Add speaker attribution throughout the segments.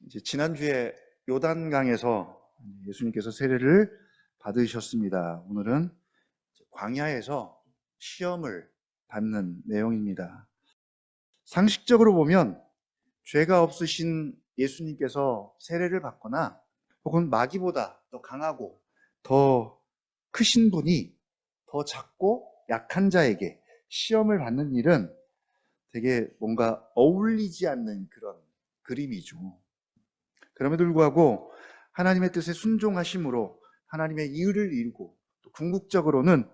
Speaker 1: 이제 지난주에 요단강에서 예수님께서 세례를 받으셨습니다. 오늘은 광야에서 시험을 받는 내용입니다. 상식적으로 보면 죄가 없으신 예수님께서 세례를 받거나 혹은 마귀보다 더 강하고 더 크신 분이 더 작고 약한 자에게 시험을 받는 일은 되게 뭔가 어울리지 않는 그런 그림이죠. 그럼에도 불구하고 하나님의 뜻에 순종하심으로 하나님의 의를 이루고 또 궁극적으로는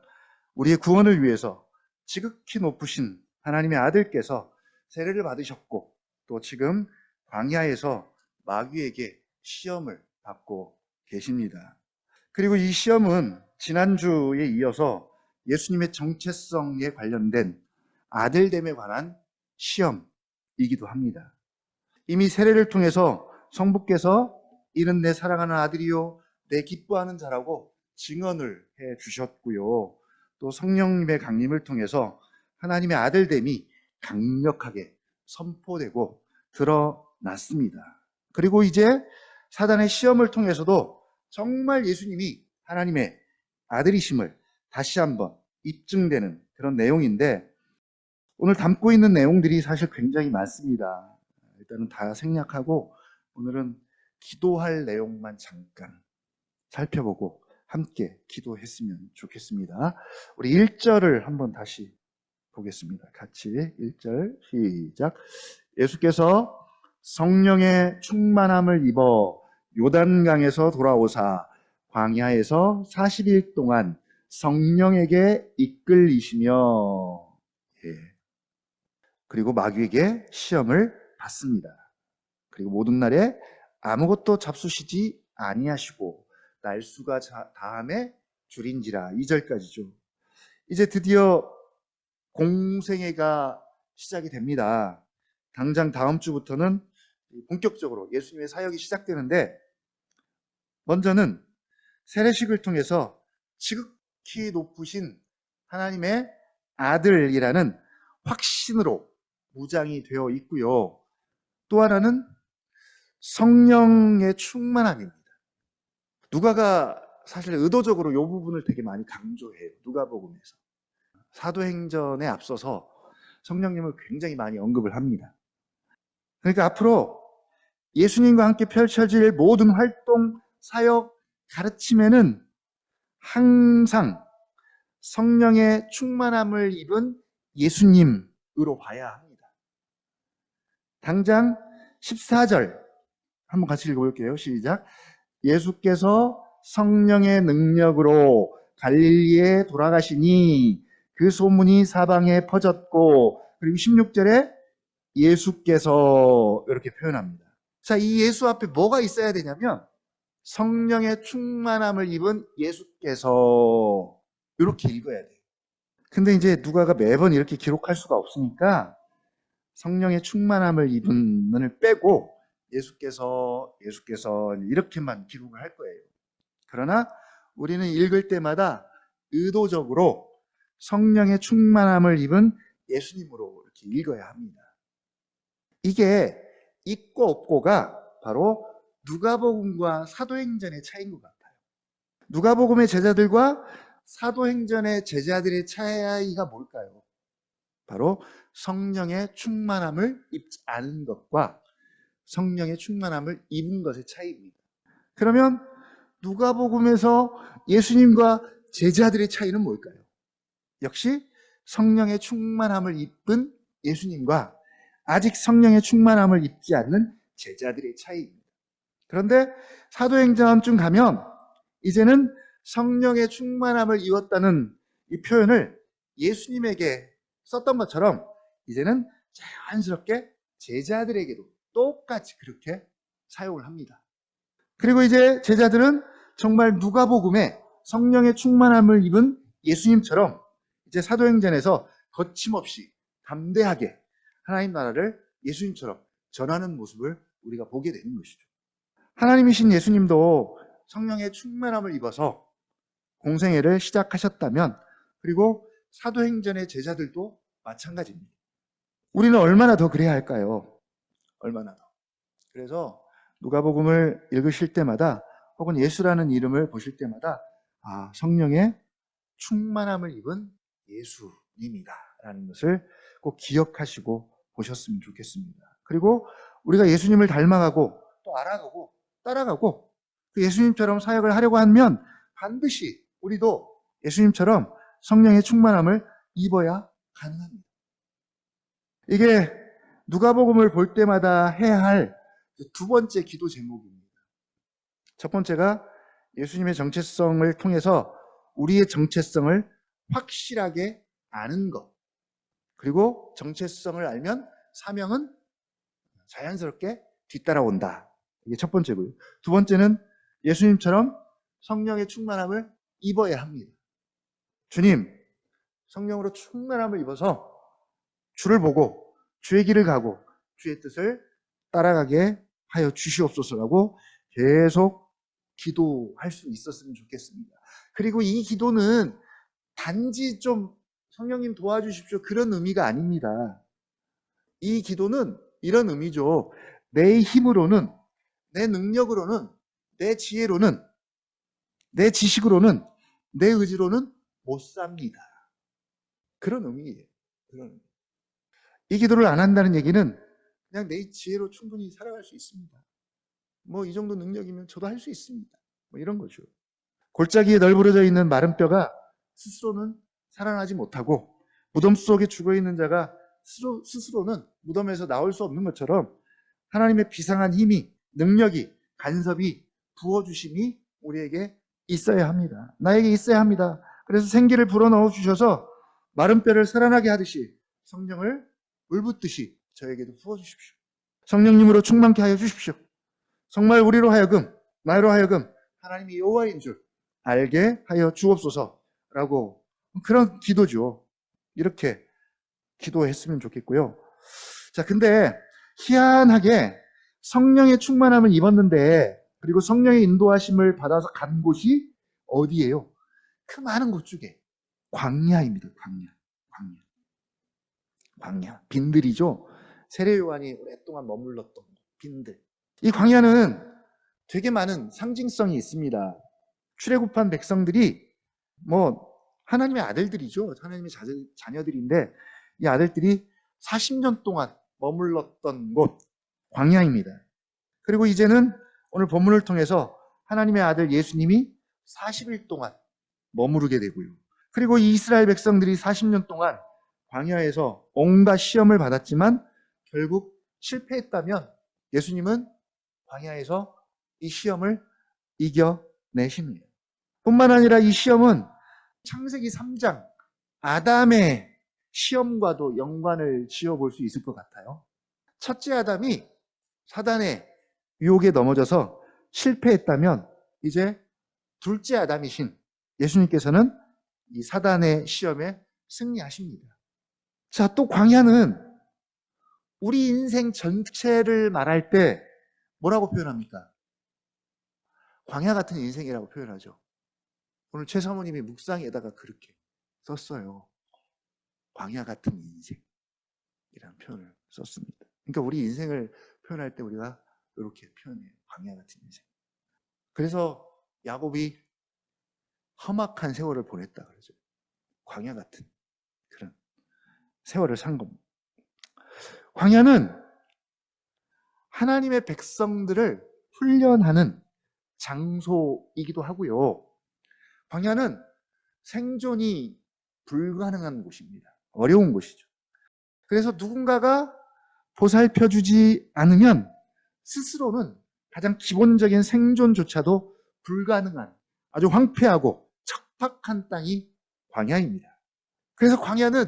Speaker 1: 우리의 구원을 위해서 지극히 높으신 하나님의 아들께서 세례를 받으셨고 또 지금 광야에서 마귀에게 시험을 받고 계십니다. 그리고 이 시험은 지난주에 이어서 예수님의 정체성에 관련된 아들됨에 관한 시험이기도 합니다. 이미 세례를 통해서 성부께서 이는 내 사랑하는 아들이요 내 기뻐하는 자라고 증언을 해 주셨고요. 또 성령님의 강림을 통해서 하나님의 아들됨이 강력하게 선포되고 드러났습니다. 그리고 이제 사단의 시험을 통해서도 정말 예수님이 하나님의 아들이심을 다시 한번 입증되는 그런 내용인데 오늘 담고 있는 내용들이 사실 굉장히 많습니다. 일단은 다 생략하고 오늘은 기도할 내용만 잠깐 살펴보고 함께 기도했으면 좋겠습니다. 우리 1절을 한번 다시 보겠습니다. 같이 1절 시작. 예수께서 성령의 충만함을 입어 요단강에서 돌아오사 광야에서 40일 동안 성령에게 이끌리시며 그리고 마귀에게 시험을 받습니다. 그리고 모든 날에 아무것도 잡수시지 아니하시고 날수가 다함에 줄인지라. 2절까지죠. 이제 드디어 공생애가 시작이 됩니다. 당장 다음 주부터는 본격적으로 예수님의 사역이 시작되는데 먼저는 세례식을 통해서 지극히 높으신 하나님의 아들이라는 확신으로 무장이 되어 있고요. 또 하나는 성령의 충만함입니다. 누가가 사실 의도적으로 이 부분을 되게 많이 강조해요. 누가복음에서. 사도행전에 앞서서 성령님을 굉장히 많이 언급을 합니다. 그러니까 앞으로 예수님과 함께 펼쳐질 모든 활동, 사역, 가르침에는 항상 성령의 충만함을 입은 예수님으로 봐야 합니다. 당장 14절 한번 같이 읽어볼게요. 시작. 예수께서 성령의 능력으로 갈릴리에 돌아가시니 그 소문이 사방에 퍼졌고, 그리고 16절에 예수께서 이렇게 표현합니다. 자, 이 예수 앞에 뭐가 있어야 되냐면 성령의 충만함을 입은 예수께서 이렇게 읽어야 돼요. 근데 이제 누가가 매번 이렇게 기록할 수가 없으니까 성령의 충만함을 입은을 빼고 예수께서 이렇게만 기록을 할 거예요. 그러나 우리는 읽을 때마다 의도적으로 성령의 충만함을 입은 예수님으로 이렇게 읽어야 합니다. 이게 있고 없고가 바로 누가복음과 사도행전의 차이인 것 같아요. 누가복음의 제자들과 사도행전의 제자들의 차이가 뭘까요? 바로 성령의 충만함을 입지 않은 것과 성령의 충만함을 입은 것의 차이입니다. 그러면 누가복음에서 예수님과 제자들의 차이는 뭘까요? 역시 성령의 충만함을 입은 예수님과 아직 성령의 충만함을 입지 않는 제자들의 차이입니다. 그런데 사도행전쯤 가면 이제는 성령의 충만함을 입었다는 이 표현을 예수님에게 썼던 것처럼 이제는 자연스럽게 제자들에게도 똑같이 그렇게 사용을 합니다. 그리고 이제 제자들은 정말 누가복음에 성령의 충만함을 입은 예수님처럼 이제 사도행전에서 거침없이 담대하게 하나님 나라를 예수님처럼 전하는 모습을 우리가 보게 되는 것이죠. 하나님이신 예수님도 성령의 충만함을 입어서 공생애를 시작하셨다면 그리고 사도행전의 제자들도 마찬가지입니다. 우리는 얼마나 더 그래야 할까요? 얼마나 더. 그래서 누가복음을 읽으실 때마다 혹은 예수라는 이름을 보실 때마다 성령의 충만함을 입은 예수님이다 라는 것을 꼭 기억하시고 보셨으면 좋겠습니다. 그리고 우리가 예수님을 닮아가고 또 알아가고 따라가고 그 예수님처럼 사역을 하려고 하면 반드시 우리도 예수님처럼 성령의 충만함을 입어야 가능합니다. 이게 누가복음을 볼 때마다 해야 할 두 번째 기도 제목입니다. 첫 번째가 예수님의 정체성을 통해서 우리의 정체성을 확실하게 아는 것. 그리고 정체성을 알면 사명은 자연스럽게 뒤따라온다. 이게 첫 번째고요. 두 번째는 예수님처럼 성령의 충만함을 입어야 합니다. 주님, 성령으로 충만함을 입어서 주를 보고 주의 길을 가고 주의 뜻을 따라가게 하여 주시옵소서라고 계속 기도할 수 있었으면 좋겠습니다. 그리고 이 기도는 단지 좀 성령님 도와주십시오 그런 의미가 아닙니다. 이 기도는 이런 의미죠. 내 힘으로는, 내 능력으로는, 내 지혜로는, 내 지식으로는, 내 의지로는 못 삽니다. 그런 의미예요. 이 기도를 안 한다는 얘기는 그냥 내 지혜로 충분히 살아갈 수 있습니다. 이 정도 능력이면 저도 할 수 있습니다. 이런 거죠. 골짜기에 널브러져 있는 마른 뼈가 스스로는 살아나지 못하고 무덤 속에 죽어있는 자가 스스로는 무덤에서 나올 수 없는 것처럼 하나님의 비상한 힘이, 능력이, 간섭이, 부어주심이 우리에게 있어야 합니다. 나에게 있어야 합니다. 그래서 생기를 불어넣어 주셔서 마른 뼈를 살아나게 하듯이 성령을 물붓듯이 저에게도 부어주십시오. 성령님으로 충만케 하여 주십시오. 정말 우리로 하여금, 나로 하여금 하나님이 여호와인 줄 알게 하여 주옵소서라고 그런 기도죠. 이렇게 기도했으면 좋겠고요. 자, 근데 희한하게 성령의 충만함을 입었는데 그리고 성령의 인도하심을 받아서 간 곳이 어디예요? 그 많은 곳 중에 광야입니다. 광야. 빈들이죠. 세례 요한이 오랫동안 머물렀던 빈들. 이 광야는 되게 많은 상징성이 있습니다. 출애굽한 백성들이 하나님의 아들들이죠. 하나님의 자녀들인데 이 아들들이 40년 동안 머물렀던 곳 광야입니다. 그리고 이제는 오늘 본문을 통해서 하나님의 아들 예수님이 40일 동안 머무르게 되고요. 그리고 이 이스라엘 백성들이 40년 동안 광야에서 온갖 시험을 받았지만 결국 실패했다면 예수님은 광야에서 이 시험을 이겨내십니다. 뿐만 아니라 이 시험은 창세기 3장 아담의 시험과도 연관을 지어볼 수 있을 것 같아요. 첫째 아담이 사단의 유혹에 넘어져서 실패했다면 이제 둘째 아담이신 예수님께서는 이 사단의 시험에 승리하십니다. 자, 또 광야는 우리 인생 전체를 말할 때 뭐라고 표현합니까? 광야 같은 인생이라고 표현하죠. 오늘 최 사모님이 묵상에다가 그렇게 썼어요. 광야 같은 인생이라는 표현을 썼습니다. 그러니까 우리 인생을 표현할 때 우리가 이렇게 표현해요. 광야 같은 인생. 그래서 야곱이 험악한 세월을 보냈다 그러죠. 광야 같은 그런 세월을 산 겁니다. 광야는 하나님의 백성들을 훈련하는 장소이기도 하고요. 광야는 생존이 불가능한 곳입니다. 어려운 곳이죠. 그래서 누군가가 보살펴주지 않으면 스스로는 가장 기본적인 생존조차도 불가능한 아주 황폐하고 척박한 땅이 광야입니다. 그래서 광야는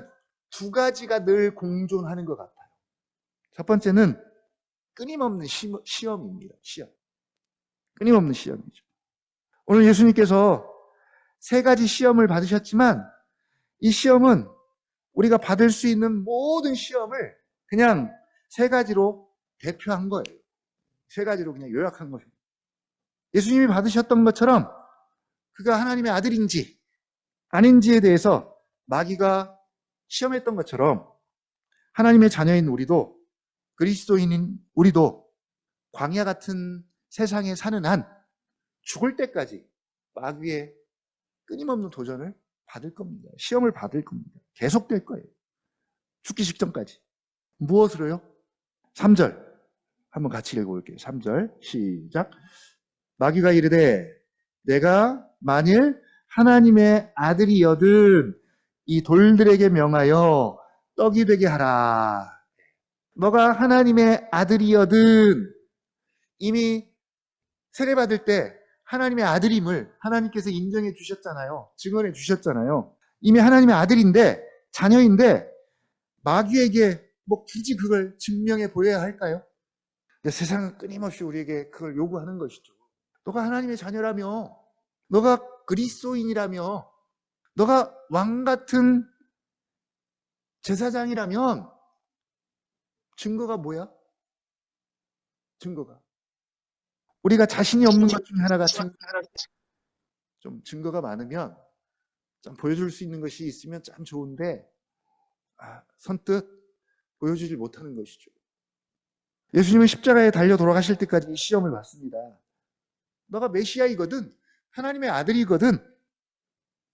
Speaker 1: 두 가지가 늘 공존하는 것 같아요. 첫 번째는 끊임없는 시험입니다. 끊임없는 시험이죠. 오늘 예수님께서 세 가지 시험을 받으셨지만 이 시험은 우리가 받을 수 있는 모든 시험을 그냥 세 가지로 대표한 거예요. 세 가지로 그냥 요약한 거예요. 예수님이 받으셨던 것처럼 그가 하나님의 아들인지 아닌지에 대해서 마귀가 시험했던 것처럼 하나님의 자녀인 우리도 그리스도인인 우리도 광야 같은 세상에 사는 한 죽을 때까지 마귀의 끊임없는 도전을 받을 겁니다. 시험을 받을 겁니다. 계속될 거예요. 죽기 직전까지. 무엇으로요? 3절 한번 같이 읽어볼게요. 3절 시작. 마귀가 이르되 내가 만일 하나님의 아들이여든 이 돌들에게 명하여 떡이 되게 하라. 너가 하나님의 아들이여든, 이미 세례받을 때 하나님의 아들임을 하나님께서 인정해 주셨잖아요. 증언해 주셨잖아요. 이미 하나님의 아들인데, 자녀인데 마귀에게 굳이 그걸 증명해 보여야 할까요? 세상은 끊임없이 우리에게 그걸 요구하는 것이죠. 너가 하나님의 자녀라며, 너가 그리스도인이라며, 너가 왕 같은 제사장이라면 증거가 뭐야? 증거가. 우리가 자신이 없는 것 중에 하나가 좀 증거가 많으면 좀 보여줄 수 있는 것이 있으면 참 좋은데 선뜻 보여주지 못하는 것이죠. 예수님은 십자가에 달려 돌아가실 때까지 이 시험을 받습니다. 너가 메시아이거든, 하나님의 아들이거든,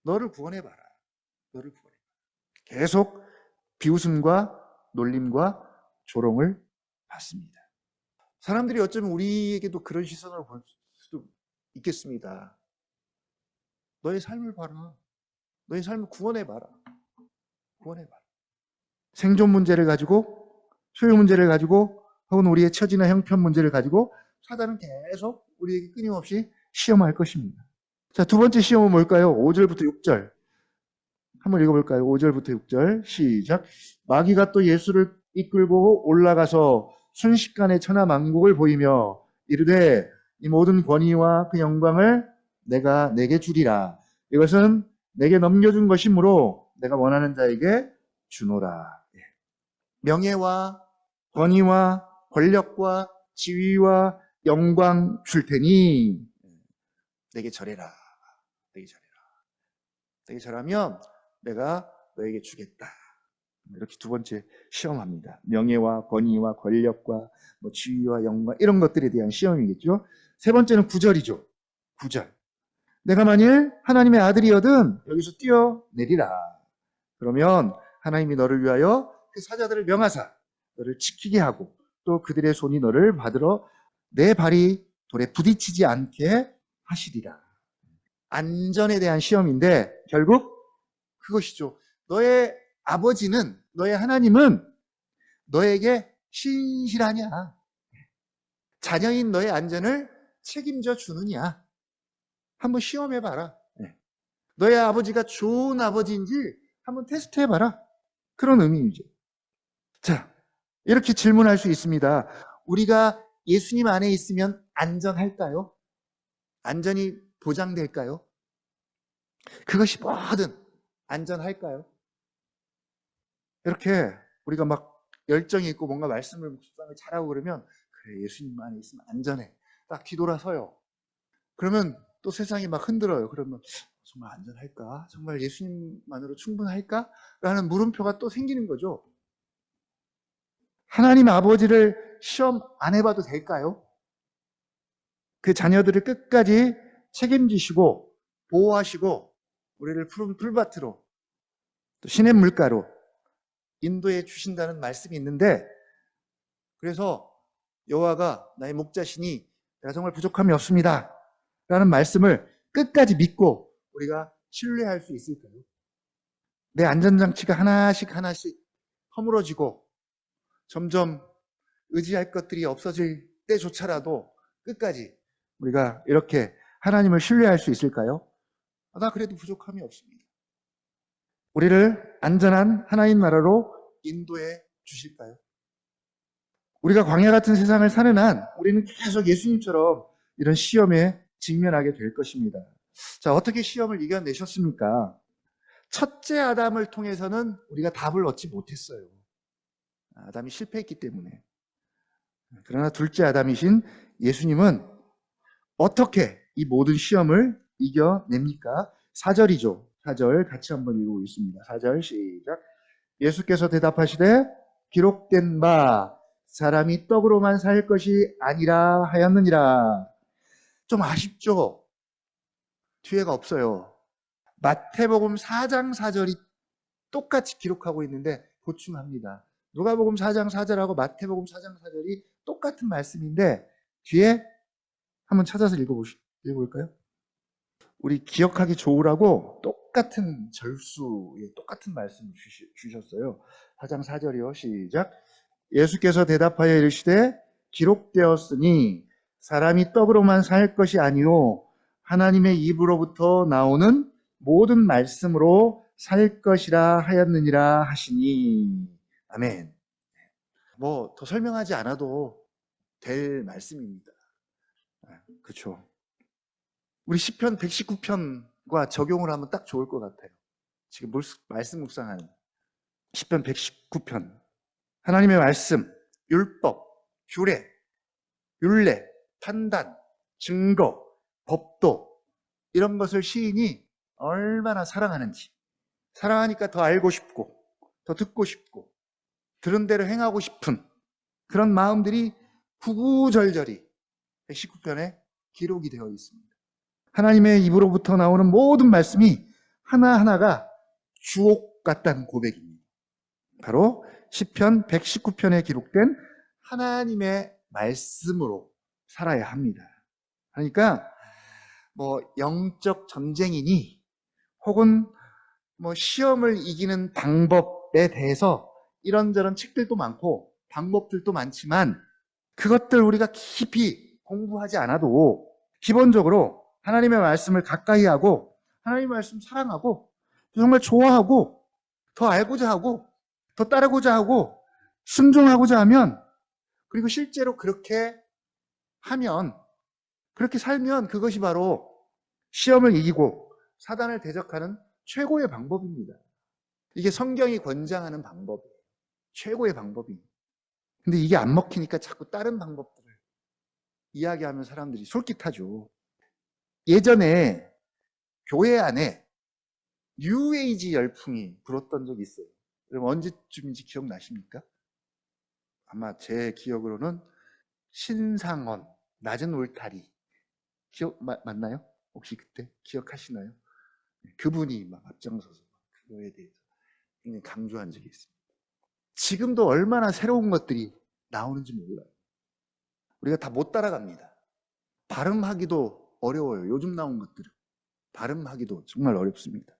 Speaker 1: 너를 구원해봐라. 너를 구원해봐라. 계속 비웃음과 놀림과 조롱을 받습니다. 사람들이 어쩌면 우리에게도 그런 시선을 볼 수도 있겠습니다. 너의 삶을 봐라. 너의 삶을 구원해봐라. 구원해봐라. 생존 문제를 가지고, 소유 문제를 가지고, 혹은 우리의 처지나 형편 문제를 가지고 사단은 계속 우리에게 끊임없이 시험할 것입니다. 자, 두 번째 시험은 뭘까요? 5절부터 6절. 한번 읽어볼까요? 5절부터 6절 시작. 마귀가 또 예수를 이끌고 올라가서 순식간에 천하만국을 보이며 이르되 이 모든 권위와 그 영광을 내가 내게 주리라. 이것은 내게 넘겨준 것이므로 내가 원하는 자에게 주노라. 명예와 권위와 권력과 지위와 영광 줄 테니 내게 절해라. 내게 절해라. 내게 절하면 내가 너에게 주겠다. 이렇게 두 번째 시험합니다. 명예와 권위와 권력과 지위와 영광, 이런 것들에 대한 시험이겠죠. 세 번째는 9절이죠. 9절. 내가 만일 하나님의 아들이거든 여기서 뛰어내리라. 그러면 하나님이 너를 위하여 그 사자들을 명하사 너를 지키게 하고 또 그들의 손이 너를 받으러 내 발이 돌에 부딪히지 않게 하시리라. 안전에 대한 시험인데 결국 그것이죠. 너의 아버지는, 너의 하나님은 너에게 신실하냐? 자녀인 너의 안전을 책임져 주느냐? 한번 시험해봐라. 너의 아버지가 좋은 아버지인지 한번 테스트해봐라. 그런 의미이죠. 자, 이렇게 질문할 수 있습니다. 우리가 예수님 안에 있으면 안전할까요? 안전이 보장될까요? 그것이 뭐든 안전할까요? 이렇게 우리가 막 열정이 있고 뭔가 말씀을 묵상을 잘하고 그러면 그래, 예수님 안에 있으면 안전해. 딱 뒤돌아서요. 그러면 또 세상이 막 흔들어요. 그러면 정말 안전할까? 정말 예수님만으로 충분할까? 라는 물음표가 또 생기는 거죠. 하나님 아버지를 시험 안 해봐도 될까요? 그 자녀들을 끝까지 책임지시고 보호하시고 우리를 푸른 풀밭으로 또 신의 물가로 인도해 주신다는 말씀이 있는데, 그래서 여호와가 나의 목자시니 내가 정말 부족함이 없습니다 라는 말씀을 끝까지 믿고 우리가 신뢰할 수 있을까요? 내 안전장치가 하나씩 하나씩 허물어지고 점점 의지할 것들이 없어질 때조차라도 끝까지 우리가 이렇게 하나님을 신뢰할 수 있을까요? 나 그래도 부족함이 없습니다. 우리를 안전한 하나님 나라로 인도해 주실까요? 우리가 광야 같은 세상을 사는 한 우리는 계속 예수님처럼 이런 시험에 직면하게 될 것입니다. 자, 어떻게 시험을 이겨내셨습니까? 첫째 아담을 통해서는 우리가 답을 얻지 못했어요. 아담이 실패했기 때문에. 그러나 둘째 아담이신 예수님은 어떻게 이 모든 시험을 이겨냅니까? 4절이죠. 4절 같이 한번 읽어보겠습니다. 4절 시작. 예수께서 대답하시되 기록된 바 사람이 떡으로만 살 것이 아니라 하였느니라. 좀 아쉽죠? 뒤에가 없어요. 마태복음 4장 4절이 똑같이 기록하고 있는데 보충합니다. 누가복음 4장 4절하고 마태복음 4장 4절이 똑같은 말씀인데 뒤에 한번 찾아서 읽어볼까요? 우리 기억하기 좋으라고 똑같은 절수에 똑같은 말씀을 주셨어요. 4장 4절이요. 시작. 예수께서 대답하여 이르시되 기록되었으니 사람이 떡으로만 살 것이 아니요 하나님의 입으로부터 나오는 모든 말씀으로 살 것이라 하였느니라 하시니. 아멘. 뭐 더 설명하지 않아도 될 말씀입니다. 그렇죠. 우리 시편 119편과 적용을 하면 딱 좋을 것 같아요. 지금 말씀 묵상하는 시편 119편. 하나님의 말씀, 율법, 규례, 율례, 판단, 증거, 법도 이런 것을 시인이 얼마나 사랑하는지, 사랑하니까 더 알고 싶고 더 듣고 싶고 들은 대로 행하고 싶은 그런 마음들이 구구절절히 119편에 기록이 되어 있습니다. 하나님의 입으로부터 나오는 모든 말씀이 하나하나가 주옥 같다는 고백입니다. 바로 시편 119편에 기록된 하나님의 말씀으로 살아야 합니다. 그러니까 뭐 영적 전쟁이니 혹은 뭐 시험을 이기는 방법에 대해서 이런저런 책들도 많고 방법들도 많지만 그것들 우리가 깊이 공부하지 않아도 기본적으로 하나님의 말씀을 가까이 하고 하나님의 말씀 사랑하고 정말 좋아하고 더 알고자 하고 더 따르고자 하고 순종하고자 하면 그리고 실제로 그렇게 하면 그렇게 살면 그것이 바로 시험을 이기고 사단을 대적하는 최고의 방법입니다. 이게 성경이 권장하는 방법이에요. 최고의 방법입니다. 근데 이게 안 먹히니까 자꾸 다른 방법들을 이야기하면 사람들이 솔깃하죠. 예전에 교회 안에 뉴에이지 열풍이 불었던 적이 있어요. 여러분 언제쯤인지 기억나십니까? 아마 제 기억으로는 신상원, 낮은 울타리 맞나요? 혹시 그때 기억하시나요? 그분이 막 앞장서서 그거에 대해서 굉장히 강조한 적이 있습니다. 지금도 얼마나 새로운 것들이 나오는지 몰라요. 우리가 다 못 따라갑니다. 발음하기도 어려워요. 요즘 나온 것들은 발음하기도 정말 어렵습니다.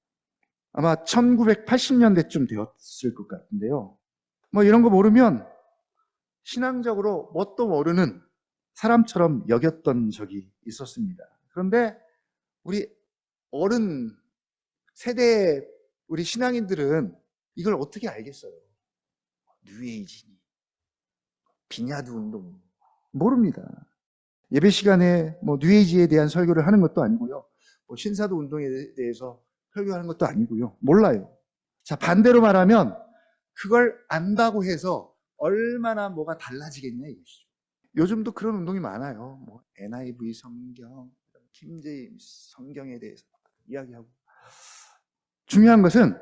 Speaker 1: 아마 1980년대쯤 되었을 것 같은데요. 뭐 이런 거 모르면 신앙적으로 뭣도 모르는 사람처럼 여겼던 적이 있었습니다. 그런데 우리 어른 세대 우리 신앙인들은 이걸 어떻게 알겠어요? 뉴에이지니 비냐드 운동 모릅니다. 예배 시간에 뭐 뉴에이지에 대한 설교를 하는 것도 아니고요. 뭐 신사도 운동에 대해서 설교하는 것도 아니고요. 몰라요. 자, 반대로 말하면 그걸 안다고 해서 얼마나 뭐가 달라지겠냐 이것이죠. 요즘도 그런 운동이 많아요. 뭐 NIV 성경, 킹제임스 성경에 대해서 이야기하고. 중요한 것은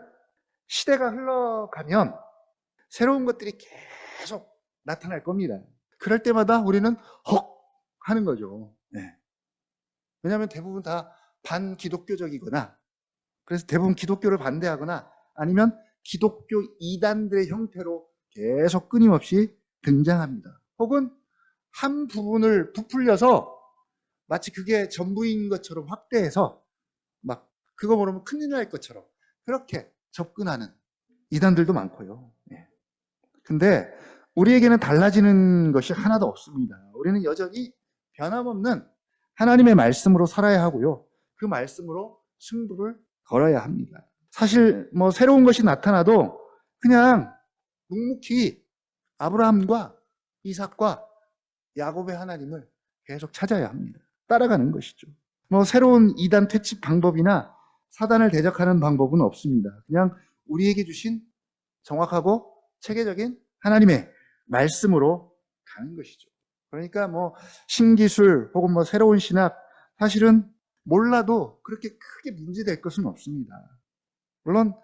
Speaker 1: 시대가 흘러가면 새로운 것들이 계속 나타날 겁니다. 그럴 때마다 우리는 헉 하는 거죠. 네. 왜냐하면 대부분 다 반기독교적이거나 그래서 대부분 기독교를 반대하거나 아니면 기독교 이단들의 형태로 계속 끊임없이 등장합니다. 혹은 한 부분을 부풀려서 마치 그게 전부인 것처럼 확대해서 막 그거 모르면 큰일 날 것처럼 그렇게 접근하는 이단들도 많고요. 근데 우리에게는 달라지는 것이 하나도 없습니다. 우리는 여전히 변함없는 하나님의 말씀으로 살아야 하고요. 그 말씀으로 승부를 걸어야 합니다. 사실 뭐 새로운 것이 나타나도 그냥 묵묵히 아브라함과 이삭과 야곱의 하나님을 계속 찾아야 합니다. 따라가는 것이죠. 뭐 새로운 이단 퇴치 방법이나 사단을 대적하는 방법은 없습니다. 그냥 우리에게 주신 정확하고 체계적인 하나님의 말씀으로 가는 것이죠. 그러니까 뭐 신기술 혹은 뭐 새로운 신학 사실은 몰라도 그렇게 크게 문제될 것은 없습니다. 물론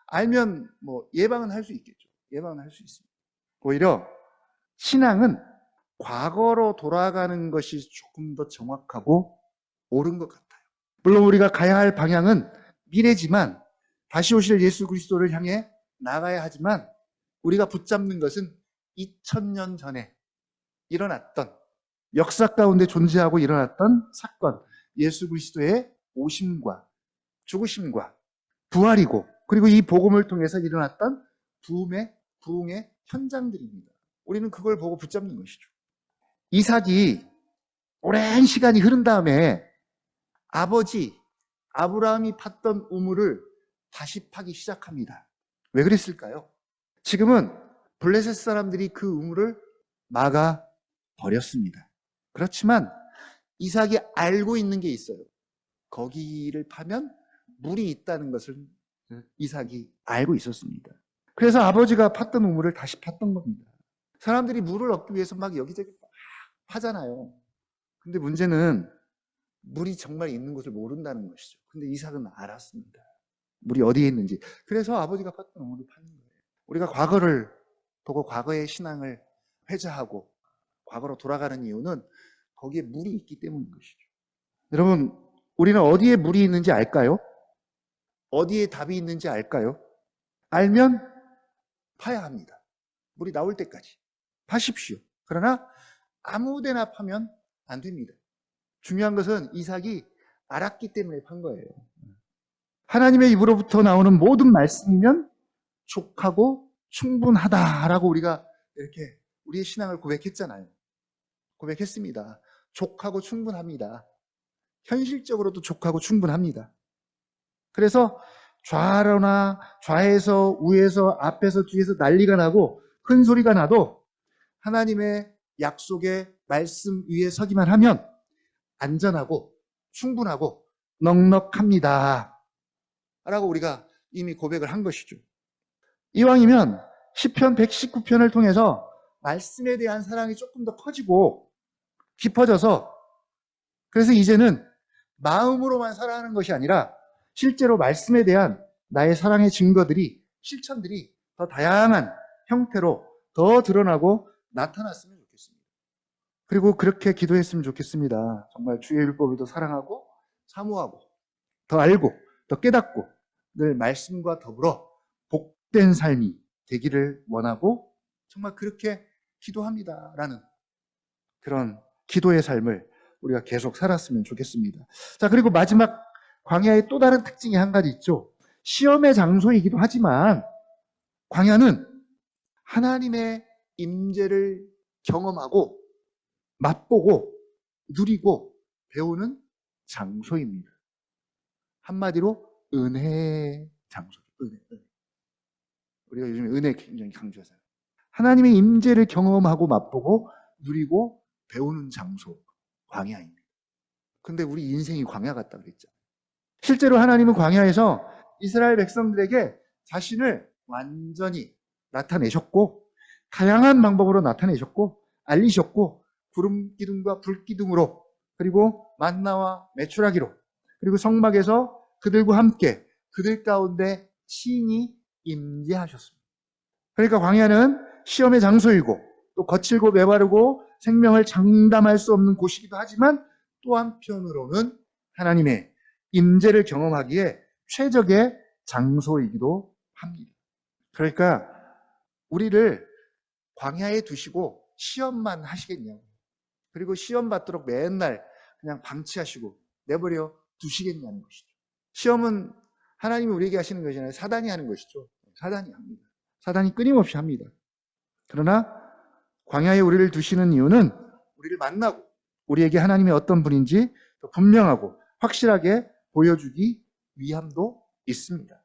Speaker 1: 알면 뭐 예방은 할 수 있겠죠. 예방은 할 수 있습니다. 오히려 신앙은 과거로 돌아가는 것이 조금 더 정확하고 옳은 것 같아요. 물론 우리가 가야 할 방향은 미래지만 다시 오실 예수 그리스도를 향해 나가야 하지만 우리가 붙잡는 것은 2000년 전에 일어났던 역사 가운데 존재하고 일어났던 사건, 예수 그리스도의 오심과 죽으심과 부활이고 그리고 이 복음을 통해서 일어났던 부흥의 현장들입니다. 우리는 그걸 보고 붙잡는 것이죠. 이삭이 오랜 시간이 흐른 다음에 아버지 아브라함이 팠던 우물을 다시 파기 시작합니다. 왜 그랬을까요? 지금은 블레셋 사람들이 그 우물을 막아 버렸습니다. 그렇지만 이삭이 알고 있는 게 있어요. 거기를 파면 물이 있다는 것을 이삭이 알고 있었습니다. 그래서 아버지가 팠던 우물을 다시 팠던 겁니다. 사람들이 물을 얻기 위해서 막 여기저기 막 파잖아요. 근데 문제는 물이 정말 있는 곳을 모른다는 것이죠. 근데 이삭은 알았습니다. 물이 어디에 있는지. 그래서 아버지가 팠던 우물을 파는 거예요. 우리가 과거를 보고 과거의 신앙을 회자하고 과거로 돌아가는 이유는 거기에 물이 있기 때문인 것이죠. 여러분, 우리는 어디에 물이 있는지 알까요? 어디에 답이 있는지 알까요? 알면 파야 합니다. 물이 나올 때까지 파십시오. 그러나 아무 데나 파면 안 됩니다. 중요한 것은 이삭이 알았기 때문에 판 거예요. 하나님의 입으로부터 나오는 모든 말씀이면 족하고 충분하다라고 우리가 이렇게 우리의 신앙을 고백했잖아요. 고백했습니다. 족하고 충분합니다. 현실적으로도 족하고 충분합니다. 그래서 좌로나 좌에서 우에서 앞에서 뒤에서 난리가 나고 큰 소리가 나도 하나님의 약속의 말씀 위에 서기만 하면 안전하고 충분하고 넉넉합니다. 라고 우리가 이미 고백을 한 것이죠. 이왕이면 시편 119편을 통해서 말씀에 대한 사랑이 조금 더 커지고 깊어져서 그래서 이제는 마음으로만 사랑하는 것이 아니라 실제로 말씀에 대한 나의 사랑의 증거들이 실천들이 더 다양한 형태로 더 드러나고 나타났으면 좋겠습니다. 그리고 그렇게 기도했으면 좋겠습니다. 정말 주의 율법을 더 사랑하고 사모하고 더 알고 더 깨닫고 늘 말씀과 더불어 복된 삶이 되기를 원하고 정말 그렇게 기도합니다라는 그런 기도의 삶을 우리가 계속 살았으면 좋겠습니다. 자, 그리고 마지막 광야의 또 다른 특징이 한 가지 있죠. 시험의 장소이기도 하지만 광야는 하나님의 임재를 경험하고 맛보고 누리고 배우는 장소입니다. 한마디로 은혜의 장소. 은혜. 우리가 요즘에 은혜 굉장히 강조하잖아요. 하나님의 임재를 경험하고 맛보고 누리고 배우는 장소. 광야입니다. 근데 우리 인생이 광야 같다 그랬죠. 실제로 하나님은 광야에서 이스라엘 백성들에게 자신을 완전히 나타내셨고 다양한 방법으로 나타내셨고 알리셨고 구름 기둥과 불 기둥으로 그리고 만나와 메추라기로 그리고 성막에서 그들과 함께 그들 가운데 친히 임재하셨습니다. 그러니까 광야는 시험의 장소이고 또 거칠고 메마르고 생명을 장담할 수 없는 곳이기도 하지만 또 한편으로는 하나님의 임재를 경험하기에 최적의 장소이기도 합니다. 그러니까 우리를 광야에 두시고 시험만 하시겠냐고. 그리고 시험 받도록 맨날 그냥 방치하시고 내버려 두시겠냐는 것이죠. 시험은 하나님이 우리에게 하시는 것이 아니라 사단이 하는 것이죠. 사단이 합니다. 사단이 끊임없이 합니다. 그러나 광야에 우리를 두시는 이유는 우리를 만나고 우리에게 하나님이 어떤 분인지 더 분명하고 확실하게 보여주기 위함도 있습니다.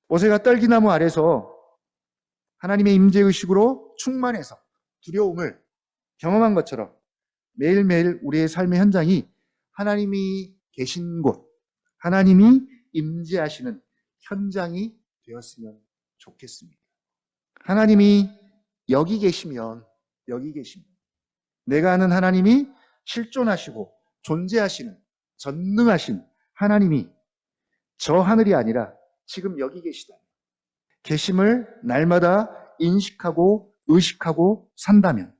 Speaker 1: 모세가 떨기나무 아래서 하나님의 임재의식으로 충만해서 두려움을 경험한 것처럼 매일매일 우리의 삶의 현장이 하나님이 계신 곳, 하나님이 임재하시는 현장이 되었으면 좋겠습니다. 하나님이 여기 계시면 내가 아는 하나님이 실존하시고 존재하시는 전능하신 하나님이 저 하늘이 아니라 지금 여기 계시다면 계심을 날마다 인식하고 의식하고 산다면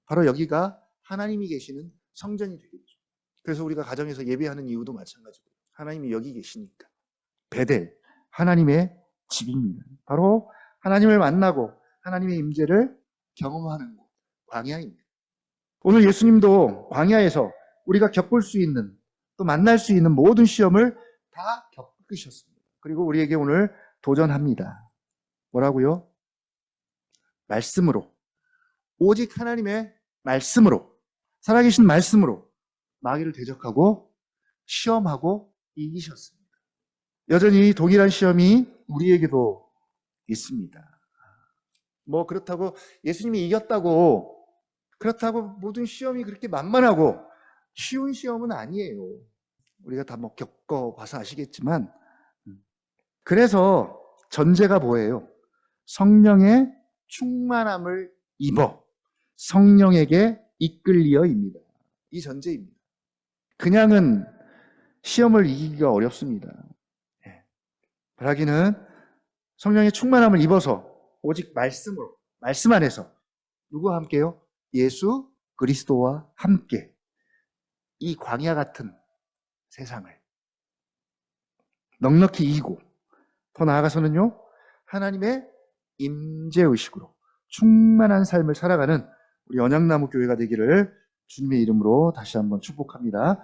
Speaker 1: 바로 여기가 하나님이 계시는 성전이 되겠죠. 그래서 우리가 가정에서 예배하는 이유도 마찬가지고 하나님이 여기 계시니까. 베델, 하나님의 집입니다. 바로 하나님을 만나고 하나님의 임재를 경험하는 곳, 광야입니다. 오늘 예수님도 광야에서 우리가 겪을 수 있는 또 만날 수 있는 모든 시험을 다 겪으셨습니다. 그리고 우리에게 오늘 도전합니다. 뭐라고요? 말씀으로, 오직 하나님의 말씀으로, 살아계신 말씀으로 마귀를 대적하고 시험하고 이기셨습니다. 여전히 동일한 시험이 우리에게도 있습니다. 뭐 그렇다고 예수님이 이겼다고 그렇다고 모든 시험이 그렇게 만만하고 쉬운 시험은 아니에요. 우리가 다 뭐 겪어봐서 아시겠지만, 그래서 전제가 뭐예요? 성령의 충만함을 입어 성령에게 이끌리어입니다. 이 전제입니다. 그냥은 시험을 이기기가 어렵습니다. 바라기는 성령의 충만함을 입어서 오직 말씀으로, 말씀 안에서 누구와 함께요? 예수 그리스도와 함께 이 광야 같은 세상을 넉넉히 이기고 더 나아가서는요, 하나님의 임재의식으로 충만한 삶을 살아가는 우리 언약나무 교회가 되기를 주님의 이름으로 다시 한번 축복합니다.